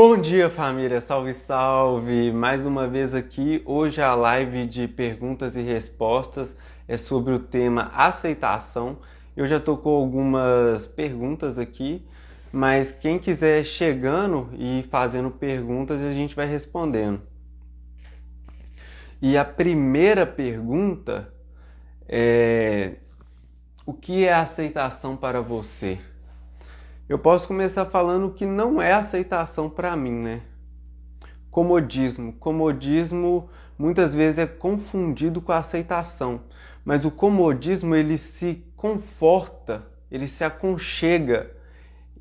Bom dia, família! Salve, salve! Mais uma vez aqui. Hoje a live de perguntas e respostas é sobre o tema aceitação. Eu já tô com algumas perguntas aqui, mas quem quiser chegando e fazendo perguntas, a gente vai respondendo. E a primeira pergunta é: o que é aceitação para você? Eu posso começar falando que não é aceitação para mim, né? Comodismo. Comodismo muitas vezes é confundido com a aceitação, mas o comodismo ele se conforta, ele se aconchega,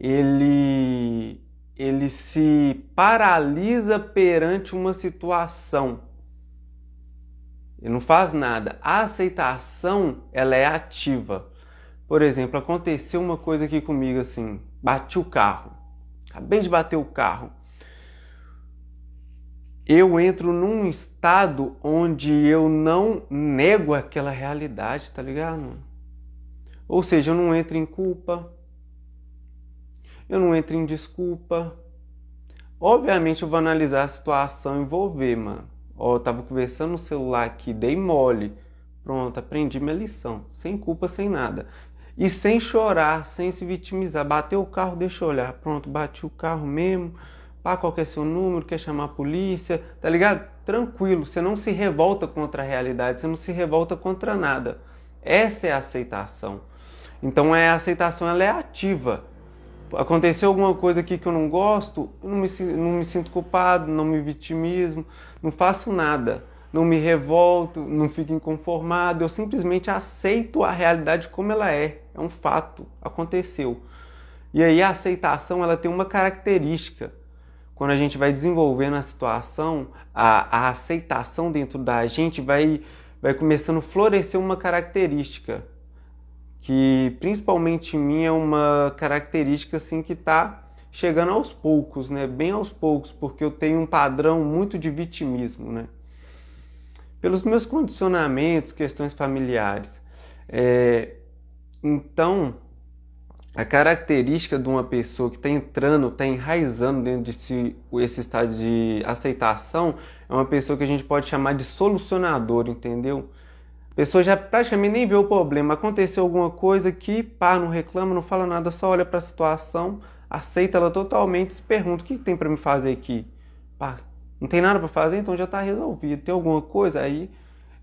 ele ele se paralisa perante uma situação. Ele não faz nada. A aceitação, ela é ativa. Por exemplo, aconteceu uma coisa aqui comigo assim, bati o carro. Acabei de bater o carro. Eu entro num estado onde eu não nego aquela realidade, tá ligado? Ou seja, eu não entro em culpa, eu não entro em desculpa. Obviamente eu vou analisar a situação e vou ver, mano. Ó, eu tava conversando no celular aqui, dei mole. Pronto, aprendi minha lição. Sem culpa, sem nada. E sem chorar, sem se vitimizar. Bateu o carro, deixa eu olhar. Pronto, bati o carro mesmo. Pá, qual que é seu número? Quer chamar a polícia? Tá ligado? Tranquilo, você não se revolta contra a realidade, você não se revolta contra nada. Essa é a aceitação. Então a aceitação ela é ativa. Aconteceu alguma coisa aqui que eu não gosto, eu não me sinto culpado, não me vitimizo, não faço nada. Não me revolto, não fico inconformado, eu simplesmente aceito a realidade como ela é. É um fato, aconteceu. E aí a aceitação ela tem uma característica. Quando a gente vai desenvolvendo a situação, a aceitação dentro da gente vai começando a florescer uma característica que principalmente em mim é uma característica assim que está chegando aos poucos, né? Bem aos poucos, porque eu tenho um padrão muito de vitimismo, né? Pelos meus condicionamentos, questões familiares. Então, a característica de uma pessoa que está entrando, está enraizando dentro de si esse estado de aceitação, é uma pessoa que a gente pode chamar de solucionador, entendeu? A pessoa já praticamente nem vê o problema. Aconteceu alguma coisa que, pá, não reclama, não fala nada, só olha para a situação, aceita ela totalmente e se pergunta: o que tem para me fazer aqui? Pá, não tem nada para fazer, então já está resolvido. Tem alguma coisa aí,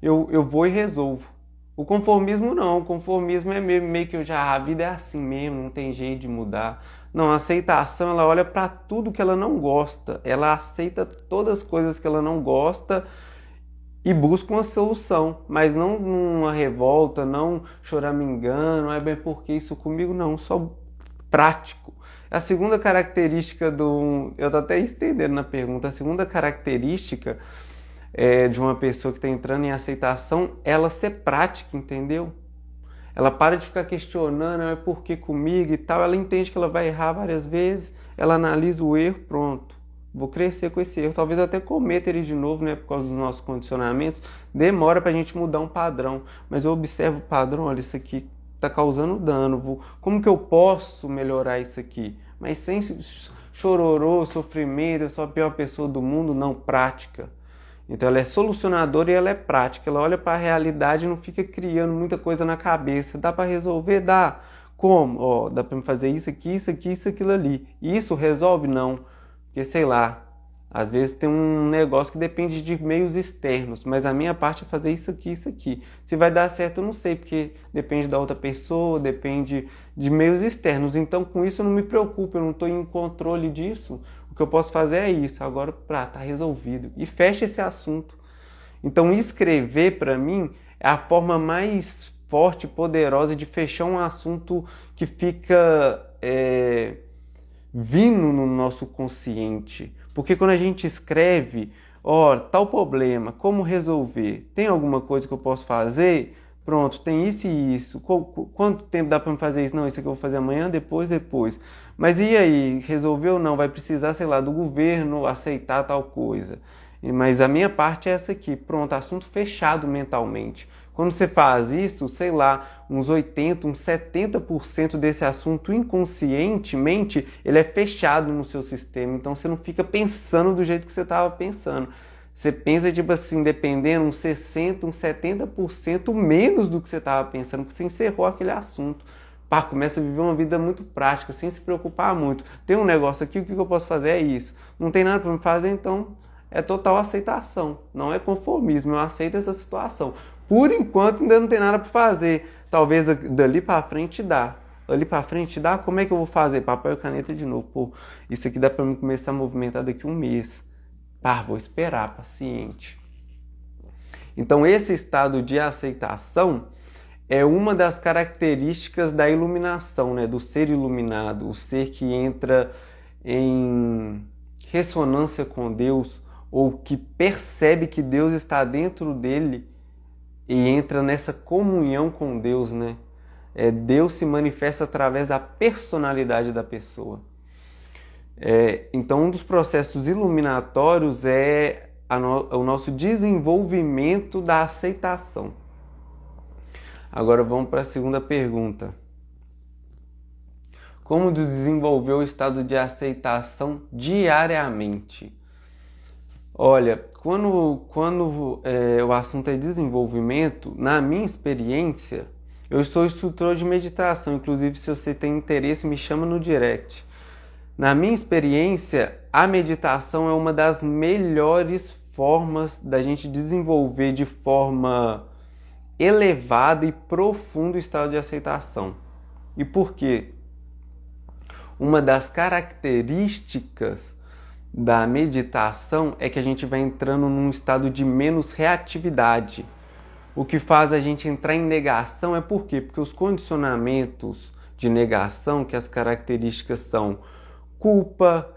eu vou e resolvo. O conformismo não, o conformismo é meio que a vida é assim mesmo, não tem jeito de mudar. Não, a aceitação, ela olha para tudo que ela não gosta, ela aceita todas as coisas que ela não gosta e busca uma solução, mas não uma revolta, não choramingando, é bem porque isso comigo, não, só prático. A segunda característica eu tô até estendendo na pergunta, a segunda característica de uma pessoa que está entrando em aceitação, ela ser prática, entendeu? Ela para de ficar questionando, é por que comigo e tal, ela entende que ela vai errar várias vezes, ela analisa o erro, pronto. Vou crescer com esse erro, talvez até cometa ele de novo, né, por causa dos nossos condicionamentos. Demora pra gente mudar um padrão, mas eu observo o padrão, olha, isso aqui tá causando dano, como que eu posso melhorar isso aqui? Mas sem chororô, sofrimento, eu sou a pior pessoa do mundo, não, prática. Então ela é solucionadora e ela é prática. Ela olha para a realidade e não fica criando muita coisa na cabeça. Dá para resolver? Dá. Como? Ó, dá para fazer isso aqui, isso aqui, isso, aquilo ali. E isso resolve? Não. Porque, sei lá, às vezes tem um negócio que depende de meios externos, mas a minha parte é fazer isso aqui, isso aqui. Se vai dar certo, eu não sei, porque depende da outra pessoa, depende de meios externos. Então, com isso, eu não me preocupo, eu não estou em controle disso. O que eu posso fazer é isso, agora tá resolvido. E fecha esse assunto. Então, escrever, para mim, é a forma mais forte e poderosa de fechar um assunto que fica vindo no nosso consciente. Porque quando a gente escreve, ó, tal problema, como resolver? Tem alguma coisa que eu posso fazer? Pronto, tem isso e isso. Quanto tempo dá para me fazer isso? Não, isso aqui eu vou fazer amanhã, depois. Mas e aí, resolveu ou não? Vai precisar, sei lá, do governo aceitar tal coisa. Mas a minha parte é essa aqui. Pronto, assunto fechado mentalmente. Quando você faz isso, sei lá, uns 80, uns 70% desse assunto inconscientemente, ele é fechado no seu sistema. Então você não fica pensando do jeito que você estava pensando. Você pensa, tipo assim, dependendo, uns 60, uns 70% menos do que você estava pensando, porque você encerrou aquele assunto. Pá, começa a viver uma vida muito prática, sem se preocupar muito. Tem um negócio aqui, o que eu posso fazer é isso. Não tem nada para me fazer, então é total aceitação. Não é conformismo, eu aceito essa situação. Por enquanto ainda não tem nada para fazer. Talvez dali para frente dá. Ali para frente dá, como é que eu vou fazer? Papel e caneta de novo. Pô, isso aqui dá para mim começar a movimentar daqui a um mês. Pá, vou esperar, paciente. Então esse estado de aceitação é uma das características da iluminação, né? Do ser iluminado, o ser que entra em ressonância com Deus, ou que percebe que Deus está dentro dele e entra nessa comunhão com Deus, né? Deus se manifesta através da personalidade da pessoa. Então, um dos processos iluminatórios é o nosso desenvolvimento da aceitação. Agora vamos para a segunda pergunta. Como desenvolver o estado de aceitação diariamente? Olha, quando o assunto é desenvolvimento, na minha experiência, eu sou instrutor de meditação, inclusive se você tem interesse, me chama no direct. Na minha experiência, a meditação é uma das melhores formas da gente desenvolver de forma elevada e profunda o estado de aceitação. E por quê? Uma das características da meditação é que a gente vai entrando num estado de menos reatividade. O que faz a gente entrar em negação é por quê? Porque os condicionamentos de negação, que as características são culpa,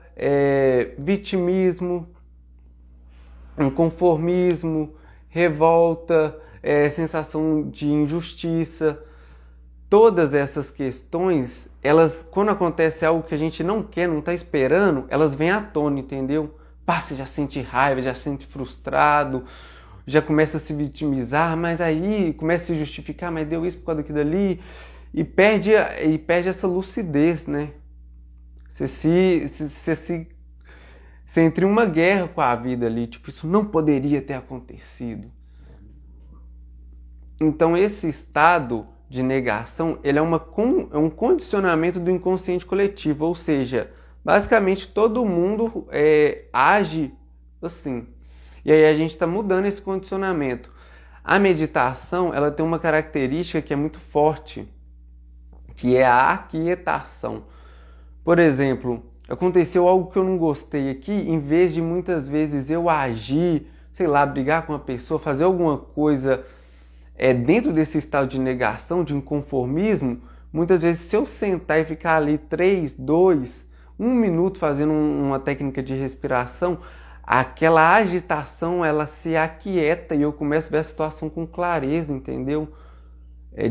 vitimismo, inconformismo, revolta, sensação de injustiça. Todas essas questões, elas, quando acontece algo que a gente não quer, não está esperando, elas vêm à tona, entendeu? Pá, você já sente raiva, já sente frustrado, já começa a se vitimizar, mas aí começa a se justificar, mas deu isso por causa daquilo ali, e perde essa lucidez, né? Você entra em uma guerra com a vida ali, tipo, isso não poderia ter acontecido. Então esse estado de negação, ele é um condicionamento do inconsciente coletivo, ou seja, basicamente todo mundo age assim. E aí a gente está mudando esse condicionamento. A meditação, ela tem uma característica que é muito forte, que é a aquietação. Por exemplo, aconteceu algo que eu não gostei aqui, em vez de muitas vezes eu agir, sei lá, brigar com uma pessoa, fazer alguma coisa dentro desse estado de negação, de inconformismo, muitas vezes se eu sentar e ficar ali 3, 2, 1 minuto fazendo uma técnica de respiração, aquela agitação ela se aquieta e eu começo a ver a situação com clareza, entendeu?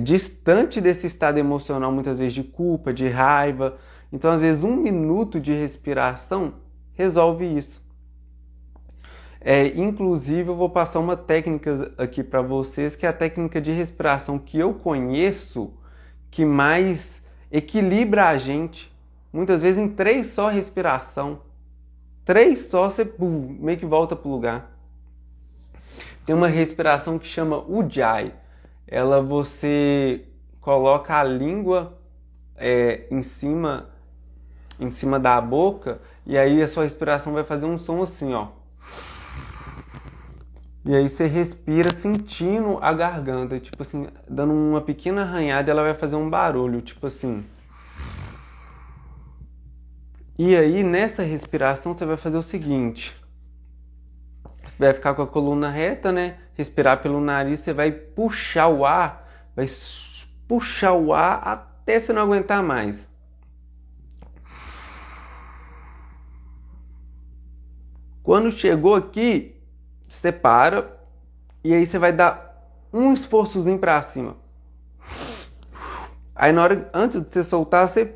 Distante desse estado emocional, muitas vezes de culpa, de raiva. Então, às vezes, 1 minuto de respiração resolve isso. Inclusive, eu vou passar uma técnica aqui para vocês, que é a técnica de respiração que eu conheço, que mais equilibra a gente. Muitas vezes, em 3 só respiração. 3 só, você meio que volta para o lugar. Tem uma respiração que chama Ujjayi. Você coloca a língua em cima da boca e aí a sua respiração vai fazer um som assim, ó. E aí você respira sentindo a garganta, tipo assim, dando uma pequena arranhada, ela vai fazer um barulho, tipo assim. E aí nessa respiração você vai fazer o seguinte: vai ficar com a coluna reta, né? Respirar pelo nariz, você vai puxar o ar até você não aguentar mais. Quando chegou aqui, você para e aí você vai dar um esforçozinho para cima. Aí antes de você soltar, você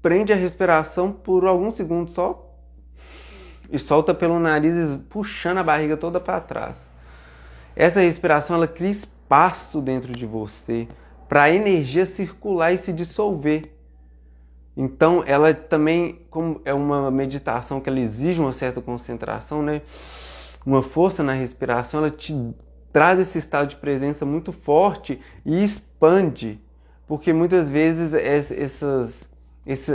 prende a respiração por alguns segundos só e solta pelo nariz, puxando a barriga toda para trás. Essa respiração ela cria espaço espaço dentro de você para a energia circular e se dissolver. Então, ela também, como é uma meditação que ela exige uma certa concentração, né? Uma força na respiração, ela te traz esse estado de presença muito forte e expande, porque muitas vezes essas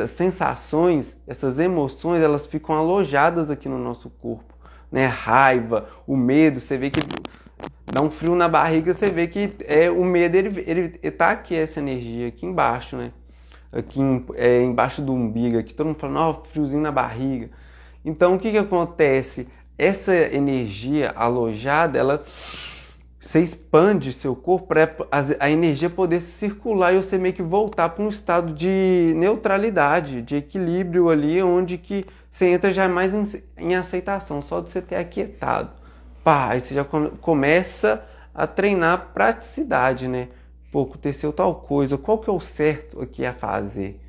sensações, essas emoções, elas ficam alojadas aqui no nosso corpo, né? Raiva, o medo, você vê que dá um frio na barriga, você vê que o medo, ele tá aqui, essa energia aqui embaixo, né? Aqui embaixo do umbigo, aqui todo mundo falando, ó, friozinho na barriga. Então, o que acontece? Essa energia alojada, ela se expande seu corpo para a energia poder circular e você meio que voltar para um estado de neutralidade, de equilíbrio ali, onde que você entra já mais em aceitação, só de você ter aquietado. Pá, aí você já começa a treinar praticidade, né? Pô, aconteceu tal coisa, qual que é o certo aqui a fazer?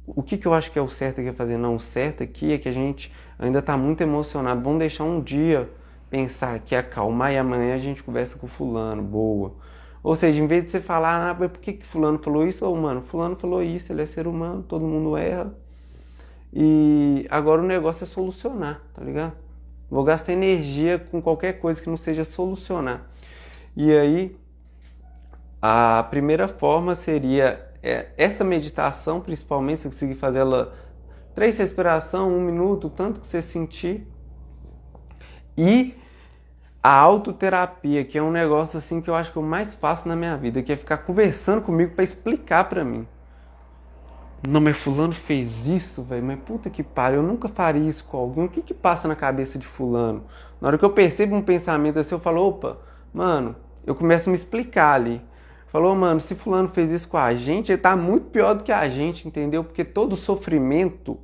O que eu acho que é o certo aqui a fazer? Não, o certo aqui é que a gente ainda está muito emocionado. Vamos deixar um dia pensar aqui, acalmar, e amanhã a gente conversa com fulano, boa. Ou seja, em vez de você falar, mas por que fulano falou isso? Ou, mano, fulano falou isso, ele é ser humano, todo mundo erra. E agora o negócio é solucionar, tá ligado? Vou gastar energia com qualquer coisa que não seja solucionar. E aí, a primeira forma seria essa meditação, principalmente, se você conseguir fazer ela 3 respirações, 1 minuto, tanto que você sentir. E a autoterapia, que é um negócio assim que eu acho que eu mais faço na minha vida, que é ficar conversando comigo para explicar para mim. Não, mas fulano fez isso, velho, mas puta que pariu, eu nunca faria isso com alguém. O que passa na cabeça de fulano? Na hora que eu percebo um pensamento assim, eu falo, opa, mano, eu começo a me explicar ali. Falou, mano, se fulano fez isso com a gente, ele tá muito pior do que a gente, entendeu? Porque todo sofrimento,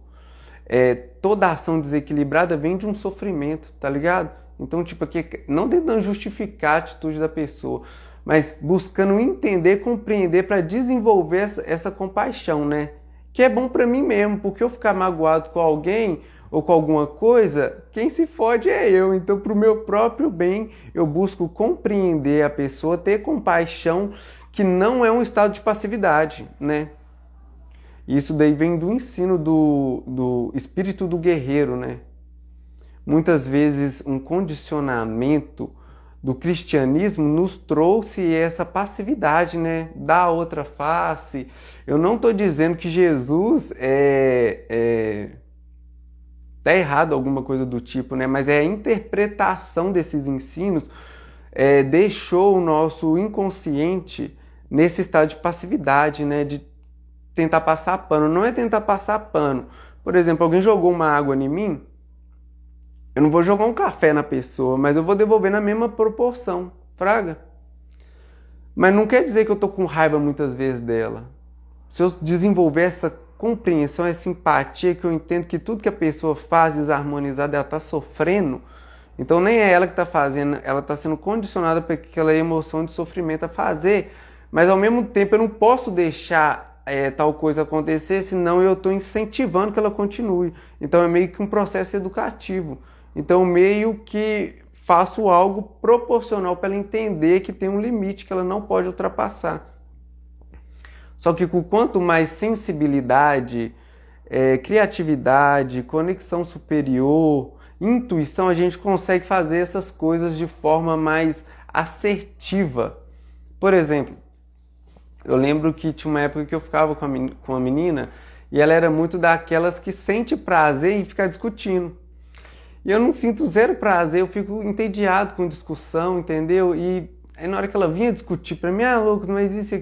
toda ação desequilibrada vem de um sofrimento, tá ligado? Então, tipo, aqui, não tentando justificar a atitude da pessoa, mas buscando entender, compreender para desenvolver essa compaixão, né? Que é bom para mim mesmo, porque eu ficar magoado com alguém ou com alguma coisa, quem se fode é eu. Então, para o meu próprio bem, eu busco compreender a pessoa, ter compaixão, que não é um estado de passividade, né? Isso daí vem do ensino do espírito do guerreiro, né? Muitas vezes um condicionamento do cristianismo nos trouxe essa passividade, né? Da outra face. Eu não estou dizendo que Jesus tá errado alguma coisa do tipo, né? Mas a interpretação desses ensinos deixou o nosso inconsciente nesse estado de passividade, né? De tentar passar pano. Não é tentar passar pano. Por exemplo, alguém jogou uma água em mim, eu não vou jogar um café na pessoa, mas eu vou devolver na mesma proporção, fraga. Mas não quer dizer que eu tô com raiva muitas vezes dela. Se eu desenvolver essa compreensão, essa empatia, que eu entendo que tudo que a pessoa faz desarmonizada, ela tá sofrendo, então nem é ela que tá fazendo, ela tá sendo condicionada por aquela emoção de sofrimento a fazer, mas ao mesmo tempo eu não posso deixar tal coisa acontecer, senão eu estou incentivando que ela continue. Então é meio que um processo educativo. Então meio que faço algo proporcional para ela entender que tem um limite que ela não pode ultrapassar. Só que com quanto mais sensibilidade, criatividade, conexão superior, intuição, a gente consegue fazer essas coisas de forma mais assertiva. Por exemplo, eu lembro que tinha uma época que eu ficava com uma menina e ela era muito daquelas que sente prazer em ficar discutindo. E eu não sinto zero prazer, eu fico entediado com discussão, entendeu? E aí na hora que ela vinha discutir pra mim, Lucas, mas isso,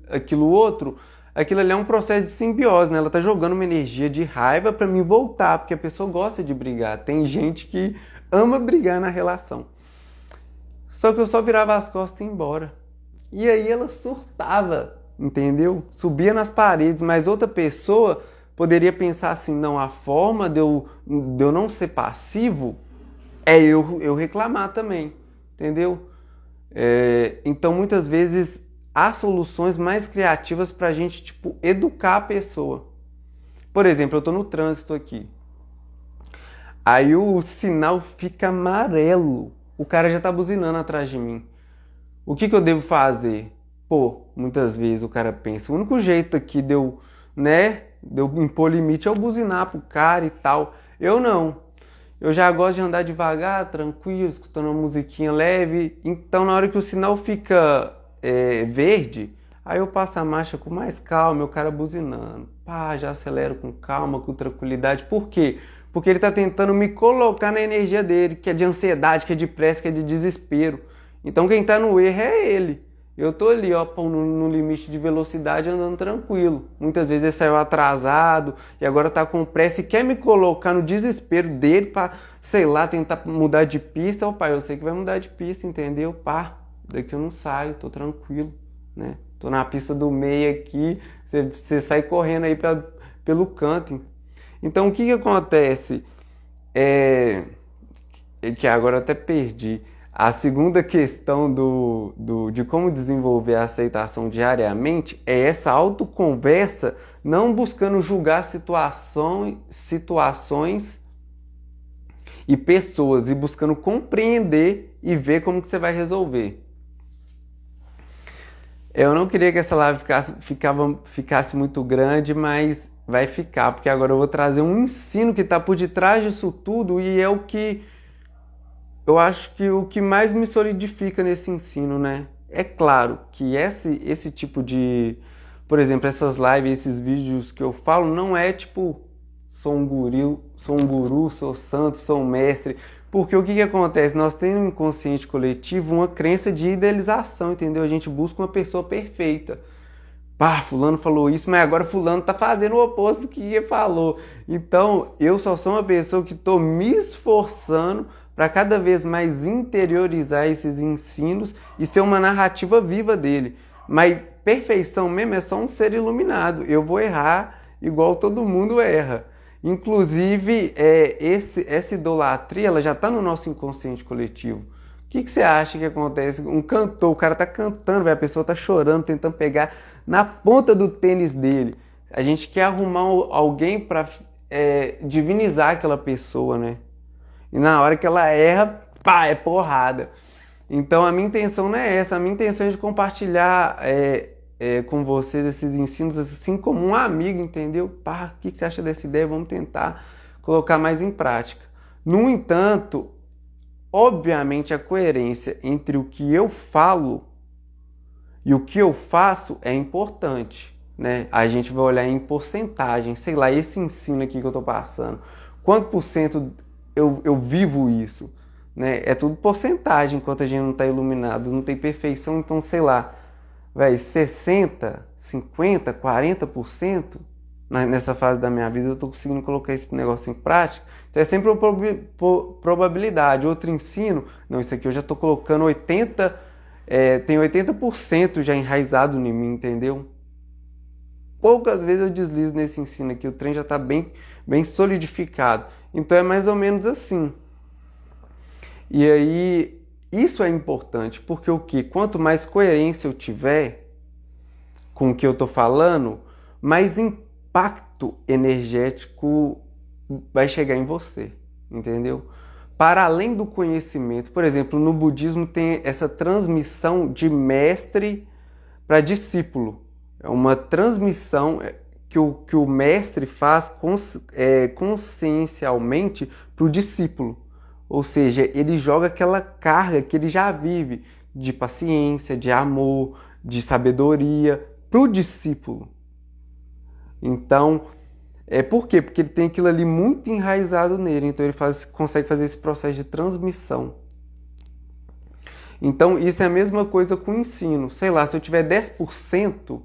aquilo outro, aquilo ali é um processo de simbiose, né? Ela tá jogando uma energia de raiva pra mim voltar, porque a pessoa gosta de brigar. Tem gente que ama brigar na relação. Só que eu só virava as costas e ia embora. E aí ela surtava, entendeu? Subia nas paredes, mas outra pessoa poderia pensar assim, não, a forma de eu não ser passivo é eu reclamar também, entendeu? Então, muitas vezes, há soluções mais criativas para a gente, tipo, educar a pessoa. Por exemplo, eu estou no trânsito aqui. Aí o sinal fica amarelo. o cara já tá buzinando atrás de mim. O que eu devo fazer? Pô, muitas vezes o cara pensa, o único jeito aqui de eu impor limite é eu buzinar pro cara e tal. Eu não. Eu já gosto de andar devagar, tranquilo, escutando uma musiquinha leve. Então, na hora que o sinal fica verde, aí eu passo a marcha com mais calma, o cara buzinando. Pá, já acelero com calma, com tranquilidade. Por quê? Porque ele tá tentando me colocar na energia dele, que é de ansiedade, que é de pressa, que é de desespero. Então, quem tá no erro é ele. Eu tô ali, ó, no limite de velocidade andando tranquilo. Muitas vezes ele saiu atrasado e agora tá com pressa e quer me colocar no desespero dele pra, sei lá, tentar mudar de pista. Ó, pai, eu sei que vai mudar de pista, entendeu? Pá, daqui eu não saio, tô tranquilo, né? Tô na pista do meio aqui, você sai correndo aí pelo canto. Então, o que acontece? Que agora eu até perdi. A segunda questão de como desenvolver a aceitação diariamente é essa autoconversa, não buscando julgar situações e pessoas, e buscando compreender e ver como que você vai resolver. Eu não queria que essa live ficasse muito grande, mas vai ficar, porque agora eu vou trazer um ensino que está por detrás disso tudo e é o que eu acho que o que mais me solidifica nesse ensino, né? É claro que esse tipo de, por exemplo, essas lives, esses vídeos que eu falo, não é tipo, sou um guru, sou santo, sou um mestre. Porque o que acontece? Nós temos no inconsciente coletivo uma crença de idealização, entendeu? A gente busca uma pessoa perfeita. Pá, fulano falou isso, mas agora fulano tá fazendo o oposto do que ele falou. Então, eu só sou uma pessoa que tô me esforçando para cada vez mais interiorizar esses ensinos e ser uma narrativa viva dele. Mas perfeição mesmo é só um ser iluminado. Eu vou errar igual todo mundo erra. Inclusive, essa idolatria ela já está no nosso inconsciente coletivo. O que você acha que acontece? Um cantor, o cara tá cantando, véio, a pessoa tá chorando, tentando pegar na ponta do tênis dele. A gente quer arrumar alguém para divinizar aquela pessoa, né? E na hora que ela erra, pá, é porrada. Então a minha intenção não é essa, a minha intenção é de compartilhar com vocês esses ensinos assim como um amigo, entendeu? Pá, o que você acha dessa ideia? Vamos tentar colocar mais em prática. No entanto, obviamente a coerência entre o que eu falo e o que eu faço é importante, né? A gente vai olhar em porcentagem, sei lá, esse ensino aqui que eu tô passando, quanto por cento eu vivo isso, né? É tudo porcentagem enquanto a gente não está iluminado, não tem perfeição, então sei lá, vai 60, 50, 40% nessa fase da minha vida eu estou conseguindo colocar esse negócio em prática. Então é sempre uma probabilidade. Outro ensino, não, isso aqui eu já estou colocando 80%, tem 80% já enraizado em mim, entendeu? Poucas vezes eu deslizo nesse ensino aqui, o trem já está bem solidificado. Então é mais ou menos assim. E aí, isso é importante, porque o que? Quanto mais coerência eu tiver com o que eu estou falando, mais impacto energético vai chegar em você, entendeu? Para além do conhecimento, por exemplo, no budismo tem essa transmissão de mestre para discípulo. É uma transmissão que o mestre faz consciencialmente para o discípulo. Ou seja, ele joga aquela carga que ele já vive de paciência, de amor, de sabedoria para o discípulo. Então, por quê? Porque ele tem aquilo ali muito enraizado nele. Então ele consegue fazer esse processo de transmissão. Então isso é a mesma coisa com o ensino. Sei lá, se eu tiver 10%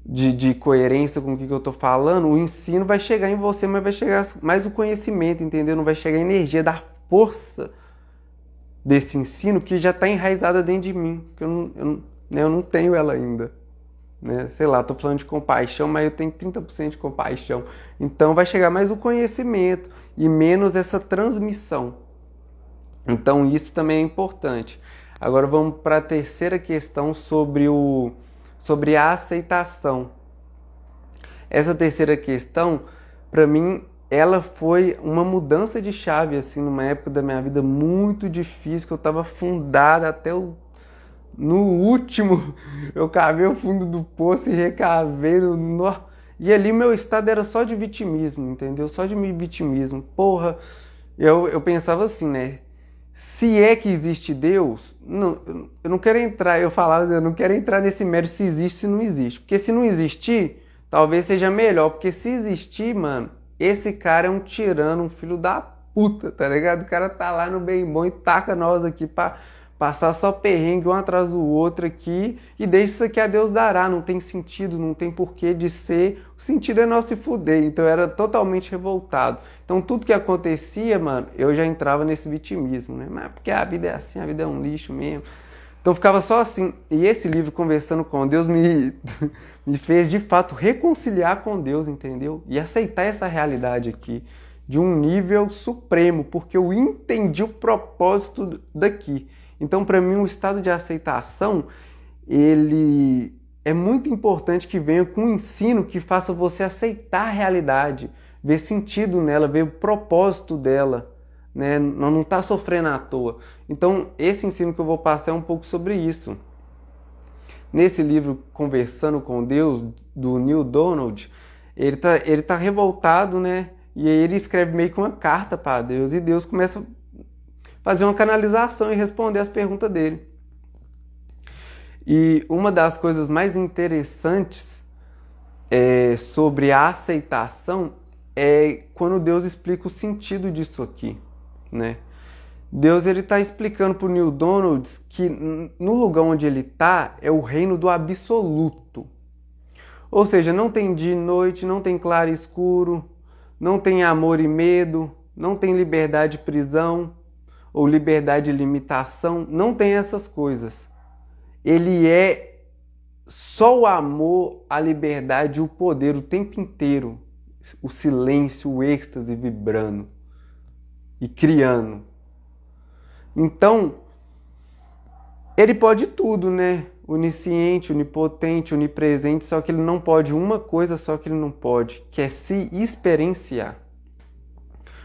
de coerência com o que eu estou falando, o ensino vai chegar em você, mas vai chegar mais o conhecimento, entendeu? Não vai chegar a energia da força desse ensino que já está enraizada dentro de mim, que eu não tenho ela ainda. Né? Sei lá, estou falando de compaixão, mas eu tenho 30% de compaixão. Então vai chegar mais o conhecimento e menos essa transmissão. Então isso também é importante. Agora vamos para a terceira questão sobre a aceitação. Essa terceira questão, para mim, ela foi uma mudança de chave, assim, numa época da minha vida muito difícil, que eu estava afundado até no último, eu cavei o fundo do poço e recavei e ali meu estado era só de vitimismo, entendeu? Só de vitimismo. Porra, eu pensava assim, né? Se é que existe Deus, não, eu não quero entrar, eu falava, eu não quero entrar nesse mérito se existe, se não existe. Porque se não existir, talvez seja melhor. Porque se existir, mano, esse cara é um tirano, um filho da puta, tá ligado? O cara tá lá no bem bom e taca nós aqui pra passar só perrengue um atrás do outro aqui e deixa isso aqui a Deus dará. Não tem sentido, não tem porquê de ser. O sentido é nós se fuder. Então eu era totalmente revoltado. Então tudo que acontecia, mano, eu já entrava nesse vitimismo, né? Mas porque a vida é assim, a vida é um lixo mesmo. Então eu ficava só assim. E esse livro, Conversando com Deus, me fez de fato reconciliar com Deus, entendeu? E aceitar essa realidade aqui de um nível supremo, porque eu entendi o propósito daqui. Então, para mim, o estado de aceitação, ele é muito importante que venha com um ensino que faça você aceitar a realidade, ver sentido nela, ver o propósito dela, né? Não tá sofrendo à toa. Então, esse ensino que eu vou passar é um pouco sobre isso. Nesse livro, Conversando com Deus, do Neil Donald, ele tá revoltado, né? E aí ele escreve meio que uma carta para Deus, e Deus começa a fazer uma canalização e responder as perguntas dele. E uma das coisas mais interessantes sobre a aceitação é quando Deus explica o sentido disso aqui, né? Deus está explicando para o Neil Donald que no lugar onde ele está é o reino do absoluto. Ou seja, não tem dia e noite, não tem claro e escuro, não tem amor e medo, não tem liberdade e prisão, ou liberdade e limitação, não tem essas coisas. Ele é só o amor, a liberdade e o poder o tempo inteiro. O silêncio, o êxtase vibrando e criando. Então, ele pode tudo, né? Onisciente, onipotente, onipresente, só que ele não pode uma coisa, só que ele não pode, que é se experienciar.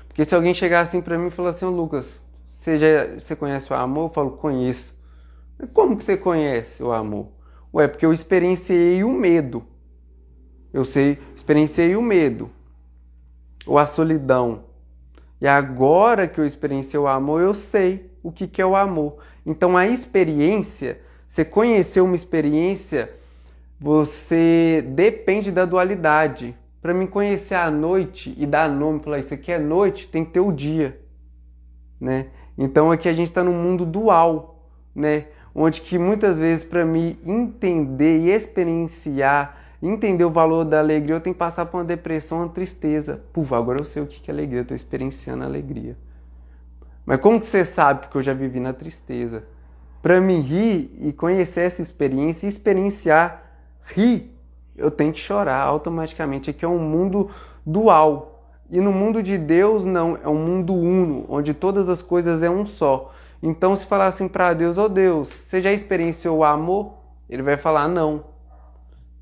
Porque se alguém chegar assim pra mim e falar assim, Lucas, você conhece o amor? Eu falo, conheço. Mas como que você conhece o amor? Ué, porque eu experienciei o medo. Experienciei o medo. Ou a solidão. E agora que eu experienciei o amor, eu sei o que é o amor. Então a experiência, você conhecer uma experiência, você depende da dualidade. Para mim conhecer a noite e dar nome, falar isso aqui é noite, tem que ter o dia, né? Então aqui a gente está num mundo dual, né? Onde que muitas vezes para mim entender e experienciar, entender o valor da alegria, eu tenho que passar por uma depressão, uma tristeza. Puf, agora eu sei o que é alegria, eu estou experienciando a alegria. Mas como que você sabe? Porque eu já vivi na tristeza. Para me rir e conhecer essa experiência e experienciar rir, eu tenho que chorar automaticamente. Aqui é um mundo dual. E no mundo de Deus, não. É um mundo uno, onde todas as coisas é um só. Então, se falar assim para Deus, ô Deus, você já experienciou o amor? Ele vai falar, não.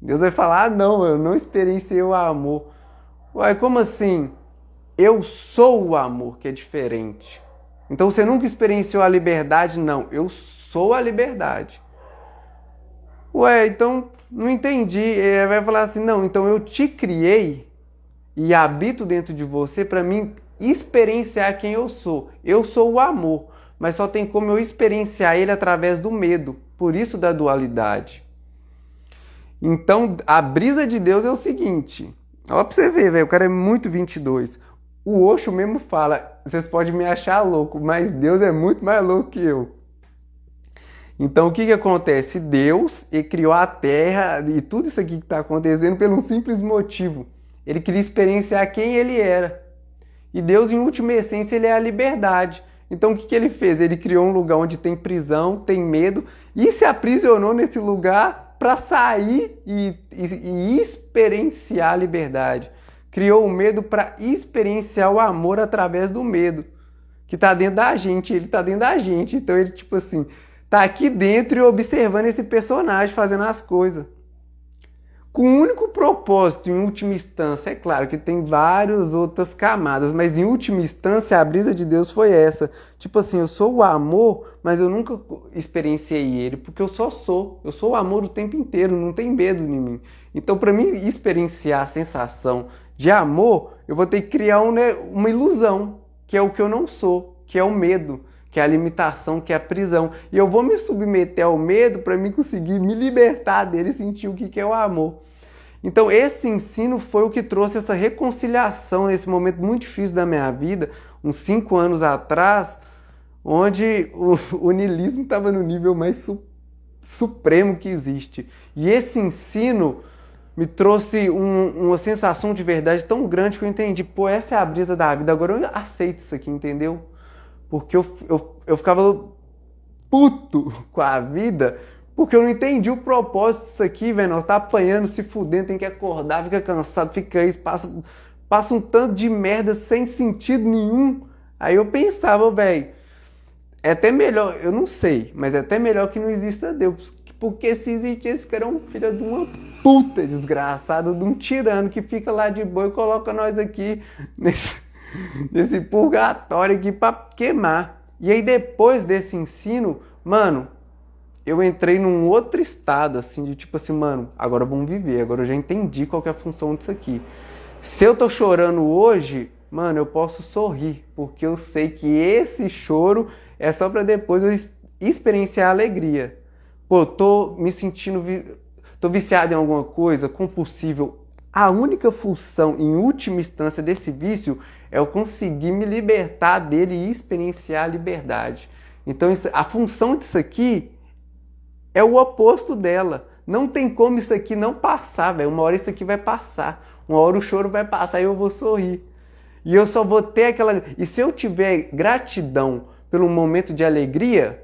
Deus vai falar, não, eu não experienciei o amor. Uai, como assim? Eu sou o amor, que é diferente. Então você nunca experienciou a liberdade? Não, eu sou a liberdade. Ué, então não entendi. Ele vai falar assim, não, então eu te criei e habito dentro de você para mim experienciar quem eu sou. Eu sou o amor, mas só tem como eu experienciar ele através do medo, por isso da dualidade. Então a brisa de Deus é o seguinte, olha pra você ver, velho, o cara é muito 22. O Osho mesmo fala, vocês podem me achar louco, mas Deus é muito mais louco que eu. Então o que acontece? Deus criou a Terra e tudo isso aqui que está acontecendo pelo um simples motivo. Ele queria experienciar quem ele era. E Deus, em última essência, ele é a liberdade. Então o que ele fez? Ele criou um lugar onde tem prisão, tem medo, e se aprisionou nesse lugar para sair e experienciar a liberdade. Criou o medo para experienciar o amor através do medo, que está dentro da gente, ele está dentro da gente. Então ele, tipo assim, tá aqui dentro e observando esse personagem fazendo as coisas. com o único propósito, em última instância, é claro que tem várias outras camadas, mas em última instância a brisa de Deus foi essa. Tipo assim, eu sou o amor, mas eu nunca experienciei ele, porque eu só sou. Eu sou o amor o tempo inteiro, não tem medo em mim. Então, para mim experienciar a sensação de amor, eu vou ter que criar uma ilusão, que é o que eu não sou, que é o medo, que é a limitação, que é a prisão. E eu vou me submeter ao medo para mim conseguir me libertar dele e sentir o que é o amor. Então esse ensino foi o que trouxe essa reconciliação nesse momento muito difícil da minha vida, uns 5 anos atrás, onde o niilismo estava no nível mais supremo que existe. E esse ensino me trouxe uma sensação de verdade tão grande que eu entendi, pô, essa é a brisa da vida, agora eu aceito isso aqui, entendeu? Porque eu ficava puto com a vida, porque eu não entendi o propósito disso aqui, velho. Nós tá apanhando, se fudendo, tem que acordar, fica cansado, fica isso, passa um tanto de merda sem sentido nenhum. Aí eu pensava, velho, é até melhor, eu não sei, mas é até melhor que não exista Deus. Porque se existisse, esse cara é um filho de uma puta desgraçado, de um tirano que fica lá de boa e coloca nós aqui nesse purgatório aqui pra queimar. E aí depois desse ensino, mano, eu entrei num outro estado, assim, de tipo assim, mano, agora vamos viver, agora eu já entendi qual que é a função disso aqui. Se eu tô chorando hoje, mano, eu posso sorrir, porque eu sei que esse choro é só pra depois eu experienciar a alegria. Pô, eu tô me sentindo, tô viciado em alguma coisa, compulsível. A única função, em última instância, desse vício é eu conseguir me libertar dele e experienciar a liberdade. Então, a função disso aqui é o oposto dela. Não tem como isso aqui não passar, velho. Uma hora isso aqui vai passar. Uma hora o choro vai passar e eu vou sorrir. E eu só vou ter aquela... E se eu tiver gratidão pelo momento de alegria,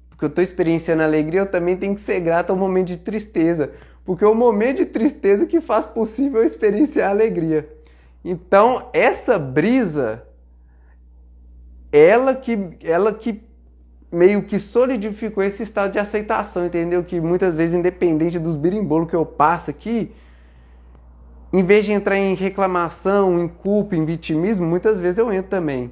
porque eu estou experienciando alegria, eu também tenho que ser grato ao momento de tristeza. Porque é o momento de tristeza que faz possível eu experienciar a alegria. Então, essa brisa, ela que meio que solidificou esse estado de aceitação, entendeu? Que muitas vezes, independente dos birimbolos que eu passo aqui, em vez de entrar em reclamação, em culpa, em vitimismo, muitas vezes eu entro também.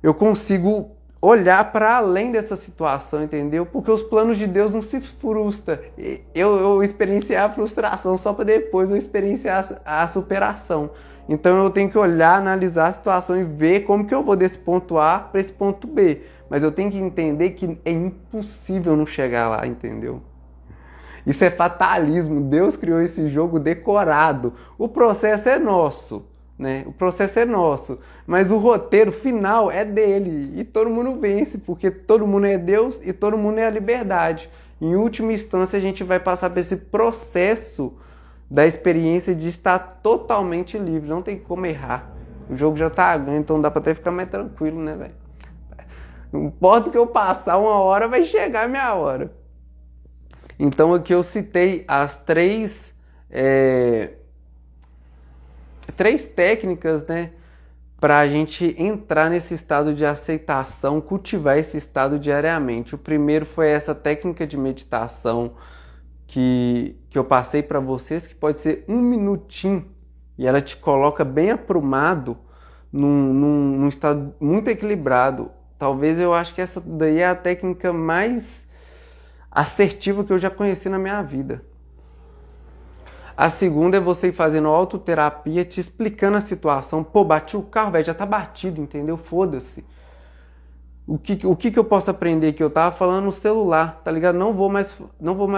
Eu consigo olhar para além dessa situação, entendeu? Porque os planos de Deus não se frustram. Eu experienciei a frustração só para depois eu experienciar a superação. Então eu tenho que olhar, analisar a situação e ver como que eu vou desse ponto A para esse ponto B. Mas eu tenho que entender que é impossível não chegar lá, entendeu? Isso é fatalismo. Deus criou esse jogo decorado. O processo é nosso, né? O processo é nosso. Mas o roteiro final é dele. E todo mundo vence, porque todo mundo é Deus e todo mundo é a liberdade. Em última instância, a gente vai passar por esse processo da experiência de estar totalmente livre. Não tem como errar. O jogo já tá ganho, então dá pra até ficar mais tranquilo, né, velho? Não importa o que eu passar, uma hora vai chegar a minha hora. Então aqui eu citei as três técnicas, né, para a gente entrar nesse estado de aceitação, cultivar esse estado diariamente. O primeiro foi essa técnica de meditação que eu passei para vocês, que pode ser 1 minutinho, e ela te coloca bem aprumado, num estado muito equilibrado. Talvez eu acho que essa daí é a técnica mais assertiva que eu já conheci na minha vida. A segunda é você ir fazendo autoterapia, te explicando a situação. Pô, bati o carro, velho, já tá batido, entendeu? Foda-se. O que eu posso aprender aqui? Eu tava falando no celular, tá ligado? Não vou mais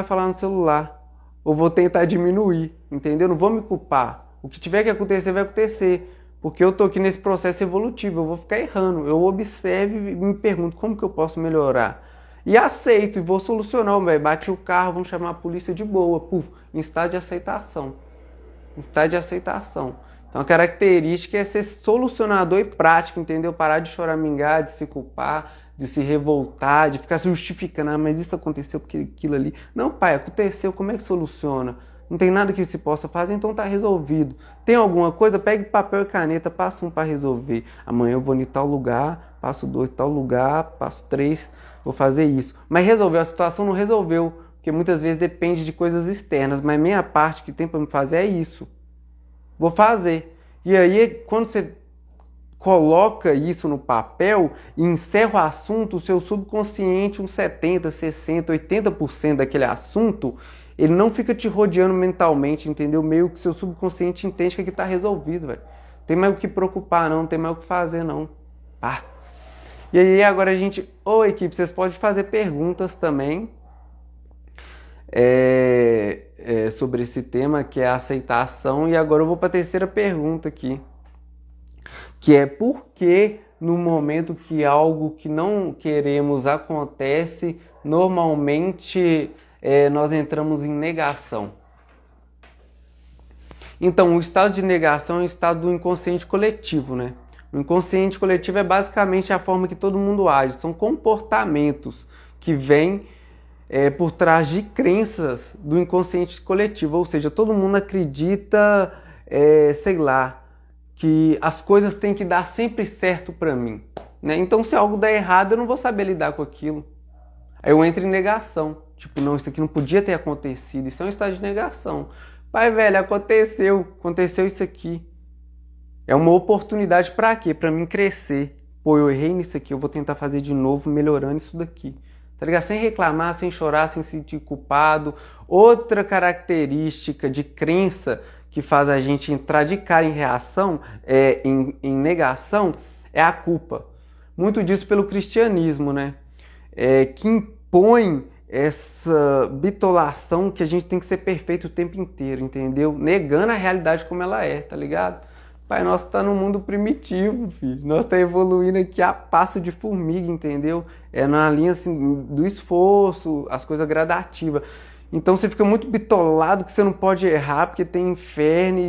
falar no celular. Ou vou tentar diminuir, entendeu? Não vou me culpar. O que tiver que acontecer, vai acontecer. Porque eu tô aqui nesse processo evolutivo, eu vou ficar errando. Eu observo e me pergunto como que eu posso melhorar. E aceito, e vou solucionar, velho. Bate o carro, vamos chamar a polícia de boa. Puf, em estado de aceitação. Em estado de aceitação. Então a característica é ser solucionador e prático, entendeu? Parar de choramingar, de se culpar, de se revoltar, de ficar se justificando. Ah, mas isso aconteceu porque aquilo ali... Não, pai, aconteceu, como é que soluciona? Não tem nada que se possa fazer, então tá resolvido. Tem alguma coisa? Pegue papel e caneta, passa um para resolver. Amanhã eu vou em tal lugar, passo 2 em tal lugar, passo 3, vou fazer isso. Mas resolveu, a situação não resolveu. porque muitas vezes depende de coisas externas, mas minha parte que tem para me fazer é isso. Vou fazer. E aí, quando você coloca isso no papel e encerra o assunto, o seu subconsciente, uns 70, 60, 80% daquele assunto, ele não fica te rodeando mentalmente, entendeu? Meio que seu subconsciente entende que aqui tá resolvido, velho. Tem mais o que preocupar não, tem mais o que fazer não. Ah. E aí agora a gente... Ô equipe, vocês podem fazer perguntas também sobre esse tema, que é a aceitação. E agora eu vou para a terceira pergunta aqui, que é por que no momento que algo que não queremos acontece, normalmente nós entramos em negação. Então, o estado de negação é o estado do inconsciente coletivo, né? O inconsciente coletivo é basicamente a forma que todo mundo age, são comportamentos que vêm por trás de crenças do inconsciente coletivo, ou seja, todo mundo acredita, sei lá, que as coisas têm que dar sempre certo para mim, né? Então, se algo der errado, eu não vou saber lidar com aquilo. Aí eu entro em negação, tipo, não, isso aqui não podia ter acontecido, isso é um estado de negação. Pai, velho, aconteceu isso aqui. É uma oportunidade para quê? Para mim crescer. Pô, eu errei nisso aqui, eu vou tentar fazer de novo, melhorando isso daqui. Tá ligado? Sem reclamar, sem chorar, sem se sentir culpado. Outra característica de crença que faz a gente entrar de cara em reação, em negação, é a culpa. Muito disso pelo cristianismo, né? Que impõe essa bitolação que a gente tem que ser perfeito o tempo inteiro, entendeu? Negando a realidade como ela é, tá ligado? Pai, nós tá no mundo primitivo, filho. Nós tá evoluindo aqui a passo de formiga, entendeu? É na linha assim do esforço, as coisas gradativas. Então você fica muito bitolado que você não pode errar porque tem inferno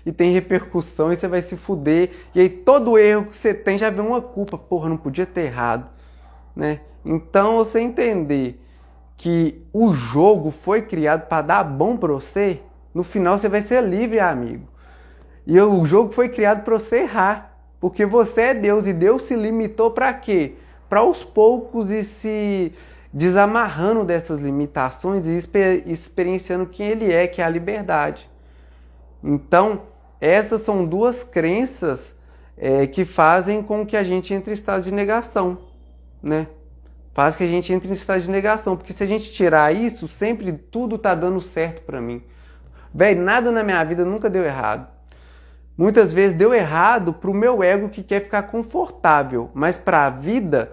e tem repercussão e você vai se fuder. E aí todo erro que você tem já vem uma culpa. Porra, não podia ter errado, né? Então você entender que o jogo foi criado para dar bom para você, no final você vai ser livre, amigo. E o jogo foi criado para você errar, porque você é Deus e Deus se limitou para quê? Para aos poucos ir se desamarrando dessas limitações e experienciando quem Ele é, que é a liberdade. Então, essas são duas crenças que fazem com que a gente entre em estado de negação, né? Faz que a gente entre em estado de negação, porque se a gente tirar isso, sempre tudo tá dando certo para mim. Véi, nada na minha vida nunca deu errado. Muitas vezes deu errado pro meu ego que quer ficar confortável, mas para a vida,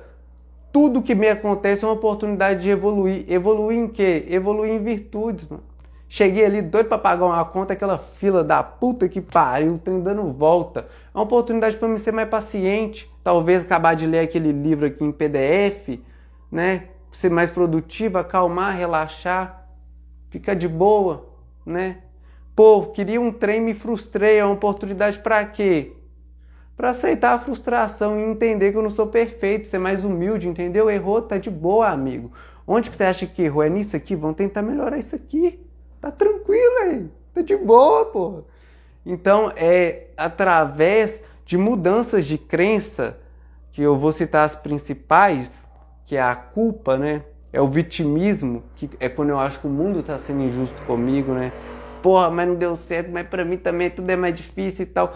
tudo que me acontece é uma oportunidade de evoluir. Evoluir em quê? Evoluir em virtudes, mano. Cheguei ali doido para pagar uma conta, aquela fila da puta que pariu, trem dando volta. É uma oportunidade para mim ser mais paciente, talvez acabar de ler aquele livro aqui em PDF, né? Ser mais produtivo, acalmar, relaxar, ficar de boa, né? Pô, queria um trem, me frustrei, é uma oportunidade para quê? Para aceitar a frustração e entender que eu não sou perfeito, ser mais humilde, entendeu? Errou, tá de boa, amigo. Onde que você acha que errou? É nisso aqui? Vamos tentar melhorar isso aqui. Tá tranquilo, velho. Tá de boa, pô. Então, é através de mudanças de crença, que eu vou citar as principais, que é a culpa, né? É o vitimismo, que é quando eu acho que o mundo tá sendo injusto comigo, né? Porra, mas não deu certo, mas pra mim também tudo é mais difícil e tal.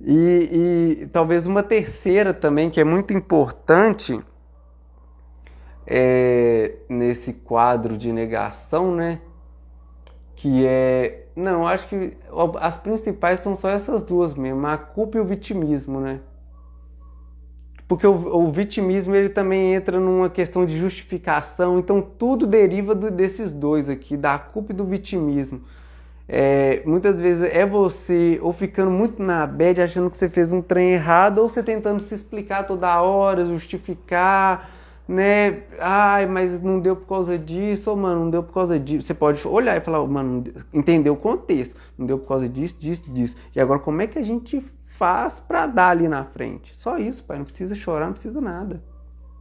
e talvez uma terceira também, que é muito importante nesse quadro de negação, né? Que é... Não, acho que as principais são só essas duas mesmo, a culpa e o vitimismo, né? Porque o vitimismo ele também entra numa questão de justificação, então tudo deriva desses dois aqui, da culpa e do vitimismo. Muitas vezes é você ou ficando muito na bad achando que você fez um trem errado, ou você tentando se explicar toda hora, justificar, né? Ai, mas não deu por causa disso, ou mano, não deu por causa disso. Você pode olhar e falar, mano, entender o contexto, não deu por causa disso, disso, disso. E agora como é que a gente faz pra dar ali na frente? Só isso, pai, não precisa chorar, não precisa nada.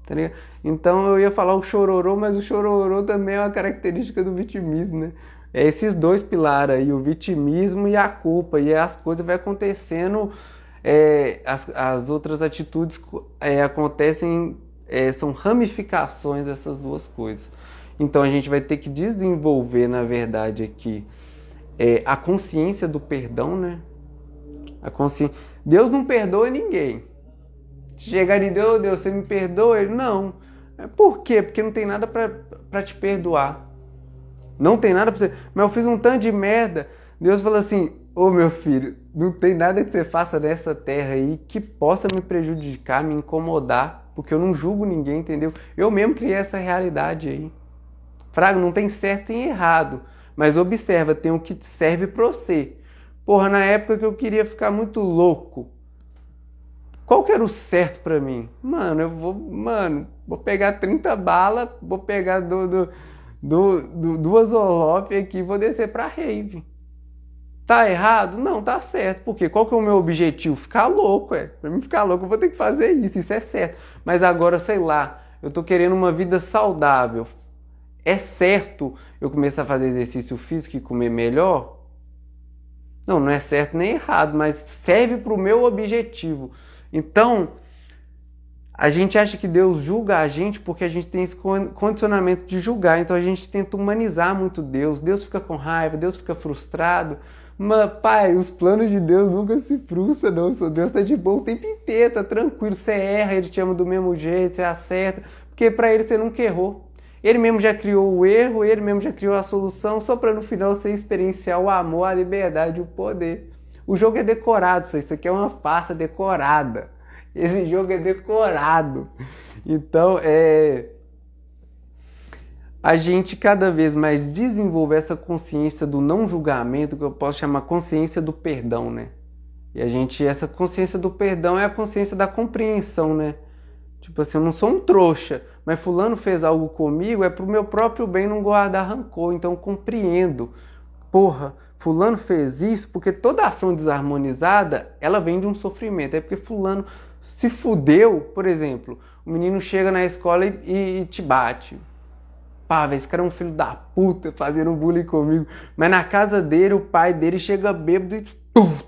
Tá ligado? Então eu ia falar o chororô, mas o chororô também é uma característica do vitimismo, né? É esses dois pilares aí, o vitimismo e a culpa, e as coisas vai acontecendo, as outras atitudes acontecem são ramificações dessas duas coisas. Então a gente vai ter que desenvolver, na verdade, aqui a consciência do perdão, né? Deus não perdoa ninguém. Se chegar em Deus, Deus, você me perdoa? Ele, não. Por quê? Porque não tem nada pra te perdoar. Não tem nada pra você... Mas eu fiz um tanto de merda. Deus falou assim, ô meu filho, não tem nada que você faça nessa terra aí que possa me prejudicar, me incomodar, porque eu não julgo ninguém, entendeu? Eu mesmo criei essa realidade aí. Fraga, não tem certo e errado, mas observa, tem o que serve pra você. Porra, na época que eu queria ficar muito louco, qual que era o certo pra mim? Mano, vou pegar 30 balas, vou pegar duas Orloff aqui e vou descer pra rave. Tá errado? Não, tá certo. Por quê? Qual que é o meu objetivo? Ficar louco, Pra mim ficar louco eu vou ter que fazer isso é certo. Mas agora, sei lá, eu tô querendo uma vida saudável. É certo eu começar a fazer exercício físico e comer melhor? Não, não é certo nem errado, mas serve para o meu objetivo. Então, a gente acha que Deus julga a gente porque a gente tem esse condicionamento de julgar. Então a gente tenta humanizar muito Deus. Deus fica com raiva, Deus fica frustrado. Mas, pai, os planos de Deus nunca se frustram, não. Deus tá de boa o tempo inteiro, tá tranquilo. Você erra, Ele te ama do mesmo jeito, você acerta. Porque para Ele você nunca errou. Ele mesmo já criou o erro, Ele mesmo já criou a solução, só para no final você experienciar o amor, a liberdade, o poder. O jogo é decorado, isso aqui é uma farsa decorada. Esse jogo é decorado. Então, a gente cada vez mais desenvolve essa consciência do não julgamento, que eu posso chamar consciência do perdão, né? E essa consciência do perdão é a consciência da compreensão, né? Tipo assim, eu não sou um trouxa, mas fulano fez algo comigo, é pro meu próprio bem não guardar rancor, então eu compreendo. Porra, fulano fez isso porque toda ação desarmonizada, ela vem de um sofrimento. É porque fulano se fudeu, por exemplo, o menino chega na escola e te bate. Pá, velho, esse cara é um filho da puta fazendo bullying comigo. Mas na casa dele, o pai dele chega bêbado e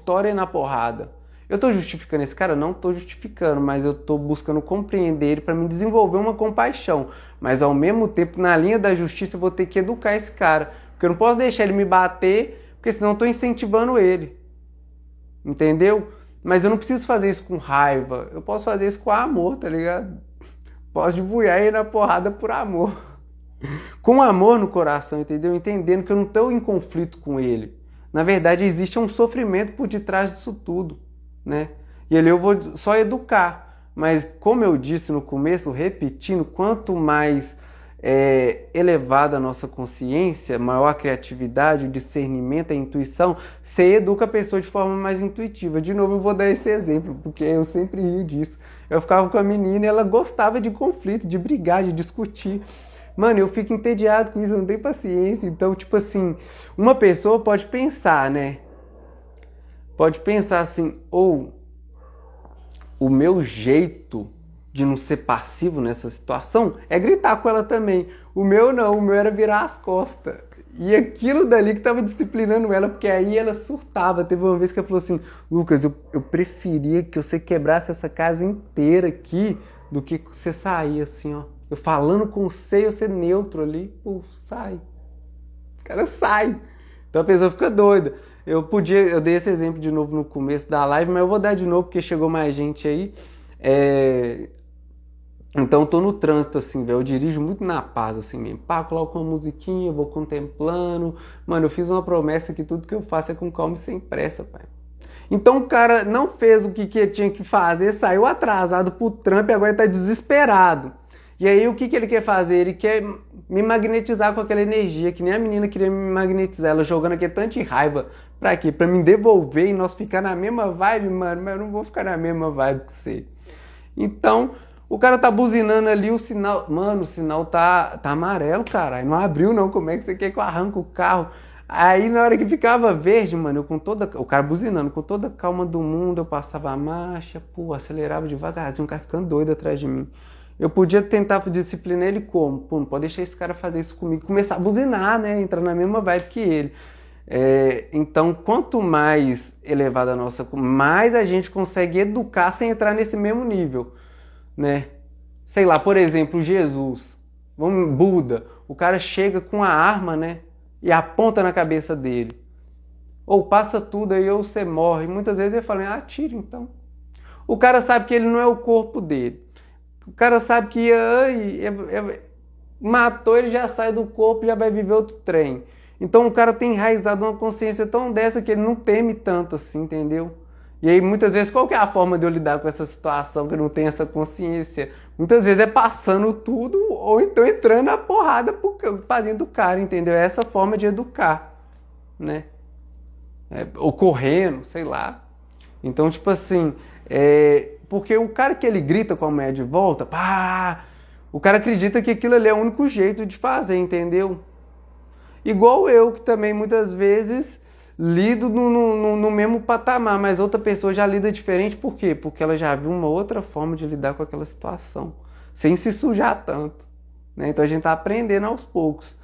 tora ele na porrada. Eu tô justificando esse cara? Não tô justificando, mas eu tô buscando compreender ele para me desenvolver uma compaixão. Mas ao mesmo tempo, na linha da justiça, eu vou ter que educar esse cara. Porque eu não posso deixar ele me bater, porque senão eu tô incentivando ele. Entendeu? Mas eu não preciso fazer isso com raiva. Eu posso fazer isso com amor, tá ligado? Posso debuiar ele na porrada por amor. Com amor no coração, entendeu? Entendendo que eu não tô em conflito com ele. Na verdade, existe um sofrimento por detrás disso tudo, né? E ali eu vou só educar. Mas como eu disse no começo, repetindo, quanto mais elevada a nossa consciência, maior a criatividade, o discernimento, a intuição, você educa a pessoa de forma mais intuitiva. De novo, eu vou dar esse exemplo, porque eu sempre rio disso. Eu ficava com a menina e ela gostava de conflito, de brigar, de discutir. Mano, eu fico entediado com isso, eu não tenho paciência. Então, tipo assim, uma pessoa pode pensar, né? Pode pensar assim, ou o meu jeito de não ser passivo nessa situação é gritar com ela também. O meu não, o meu era virar as costas. E aquilo dali que tava disciplinando ela, porque aí ela surtava. Teve uma vez que ela falou assim, Lucas, eu preferia que você quebrasse essa casa inteira aqui do que você sair assim, ó. Eu falando com você e você neutro ali, pô, sai. O cara sai. Então a pessoa fica doida. Eu dei esse exemplo de novo no começo da live, mas eu vou dar de novo porque chegou mais gente aí. Então eu tô no trânsito, assim, velho. Eu dirijo muito na paz, assim mesmo. Pá, coloco uma musiquinha, vou contemplando. Mano, eu fiz uma promessa que tudo que eu faço é com calma e sem pressa, pai. Então o cara não fez o que tinha que fazer, saiu atrasado pro trampo e agora ele tá desesperado. E aí o que ele quer fazer? Ele quer me magnetizar com aquela energia, que nem a menina queria me magnetizar, ela jogando aquele tanto de raiva. Pra quê? Pra me devolver e nós ficar na mesma vibe, mano. Mas eu não vou ficar na mesma vibe que você. Então, o cara tá buzinando ali, o sinal... Mano, o sinal tá amarelo, caralho. Não abriu não, como é que você quer que eu arranque o carro? Aí na hora que ficava verde, mano, o cara buzinando, com toda a calma do mundo, eu passava a marcha, pô, acelerava devagarzinho, o cara ficando doido atrás de mim. Eu podia tentar disciplinar ele como? Pô, não pode deixar esse cara fazer isso comigo. Começar a buzinar, né? Entrar na mesma vibe que ele. Então, quanto mais elevada a nossa... mais a gente consegue educar sem entrar nesse mesmo nível, né? sei lá, por exemplo, Jesus, Buda, o cara chega com a arma, né, e aponta na cabeça dele. Ou passa tudo aí ou você morre. Muitas vezes ele fala, atira então. O cara sabe que ele não é o corpo dele. O cara sabe que matou, ele já sai do corpo, já vai viver outro trem. Então o cara tem enraizado uma consciência tão dessa que ele não teme tanto assim, entendeu? E aí muitas vezes qual que é a forma de eu lidar com essa situação que eu não tenho essa consciência? Muitas vezes é passando tudo ou então entrando a porrada pra dentro do cara, entendeu? É essa forma de educar, né? Ou correndo, sei lá. Então, tipo assim, porque o cara que ele grita com a mulher de volta, pá, o cara acredita que aquilo ali é o único jeito de fazer, entendeu? Igual eu, que também muitas vezes lido no mesmo patamar, mas outra pessoa já lida diferente, por quê? Porque ela já viu uma outra forma de lidar com aquela situação, sem se sujar tanto, né? Então a gente tá aprendendo aos poucos.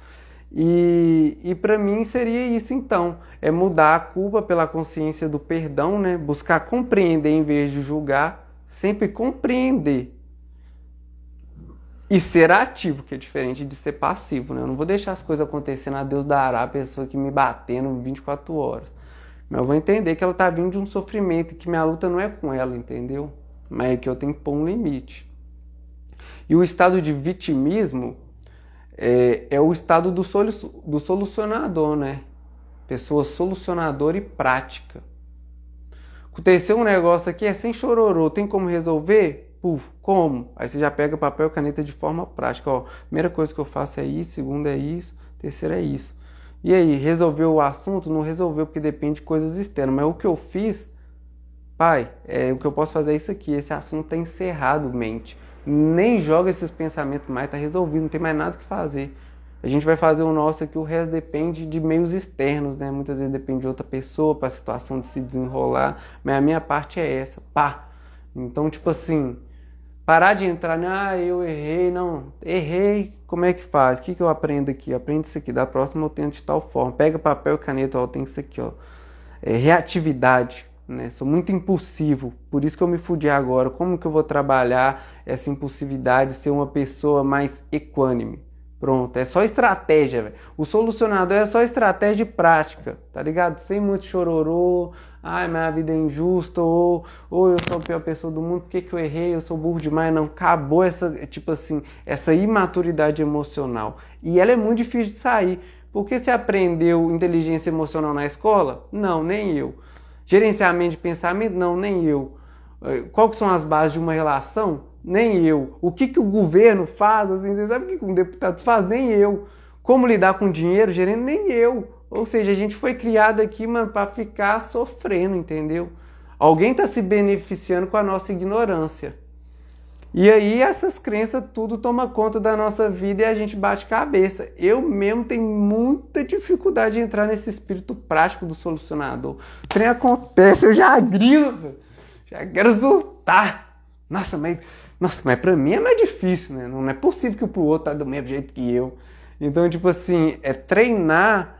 E para mim seria isso então, é mudar a culpa pela consciência do perdão, né? Buscar compreender em vez de julgar, sempre compreender. E ser ativo, que é diferente de ser passivo, né? Eu não vou deixar as coisas acontecendo, a Deus dará, a pessoa que me batendo 24 horas. Mas eu vou entender que ela tá vindo de um sofrimento e que minha luta não é com ela, entendeu? Mas é que eu tenho que pôr um limite. E o estado de vitimismo é o estado do solucionador, né? Pessoa solucionadora e prática. Aconteceu um negócio aqui, é sem chororô, tem como resolver? Puf, como? Aí você já pega papel e caneta de forma prática. Ó, primeira coisa que eu faço é isso, segunda é isso, terceira é isso. E aí, resolveu o assunto? Não resolveu porque depende de coisas externas. Mas o que eu fiz, pai, o que eu posso fazer é isso aqui. Esse assunto está encerrado, mente. Nem joga esses pensamentos mais, tá resolvido, não tem mais nada o que fazer. A gente vai fazer o nosso aqui, o resto depende de meios externos, né? Muitas vezes depende de outra pessoa para a situação de se desenrolar, mas a minha parte é essa, pá. Então, tipo assim, parar de entrar, eu errei, não, errei, como é que faz? O que eu aprendo aqui? Eu aprendo isso aqui, da próxima eu tento de tal forma. Pega papel e caneta, ó, tem isso aqui, ó. Reatividade, né? Sou muito impulsivo, por isso que eu me fudi agora. Como que eu vou trabalhar essa impulsividade, ser uma pessoa mais equânime? Pronto, é só estratégia, velho. O solucionador é só estratégia e prática, tá ligado? Sem muito chororô, minha vida é injusta, ou eu sou a pior pessoa do mundo, por que eu errei, eu sou burro demais, não. Acabou essa, tipo assim, essa imaturidade emocional. E ela é muito difícil de sair. Porque você aprendeu inteligência emocional na escola? Não, nem eu. Gerenciamento de pensamento? Não, nem eu. Qual que são as bases de uma relação? Nem eu. O que o governo faz? Assim, você sabe o que um deputado faz? Nem eu. Como lidar com dinheiro, gerente? Nem eu. Ou seja, a gente foi criado aqui, mano, para ficar sofrendo, entendeu? Alguém está se beneficiando com a nossa ignorância. E aí essas crenças tudo toma conta da nossa vida e a gente bate cabeça. Eu mesmo tenho muita dificuldade de entrar nesse espírito prático do solucionador. O trem acontece, eu já grito, já quero soltar. Nossa, mas pra mim é mais difícil, né? Não é possível que pro outro tá do mesmo jeito que eu. Então, tipo assim, é treinar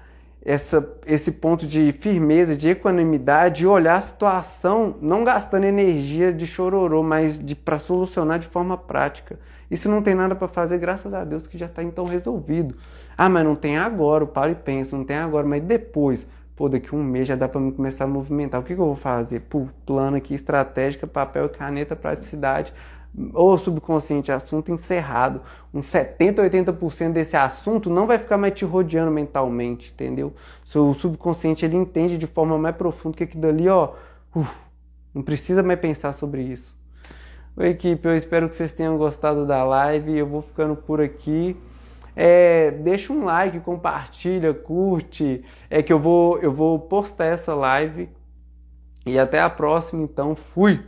esse ponto de firmeza, de equanimidade, e olhar a situação não gastando energia de chororô, mas para solucionar de forma prática. E se não tem nada para fazer, graças a Deus que já está então resolvido. Mas não tem agora, eu paro e penso, não tem agora, mas depois, daqui um mês já dá para mim começar a movimentar. O que eu vou fazer? Plano aqui, estratégica, papel e caneta, praticidade. Ou subconsciente, assunto encerrado. Uns 70, 80% desse assunto não vai ficar mais te rodeando mentalmente, entendeu? O subconsciente, ele entende de forma mais profunda que aquilo ali, não precisa mais pensar sobre isso. Oi, equipe, eu espero que vocês tenham gostado da live. Eu vou ficando por aqui. Deixa um like, compartilha, curte. Que eu vou postar essa live. E até a próxima, então. Fui!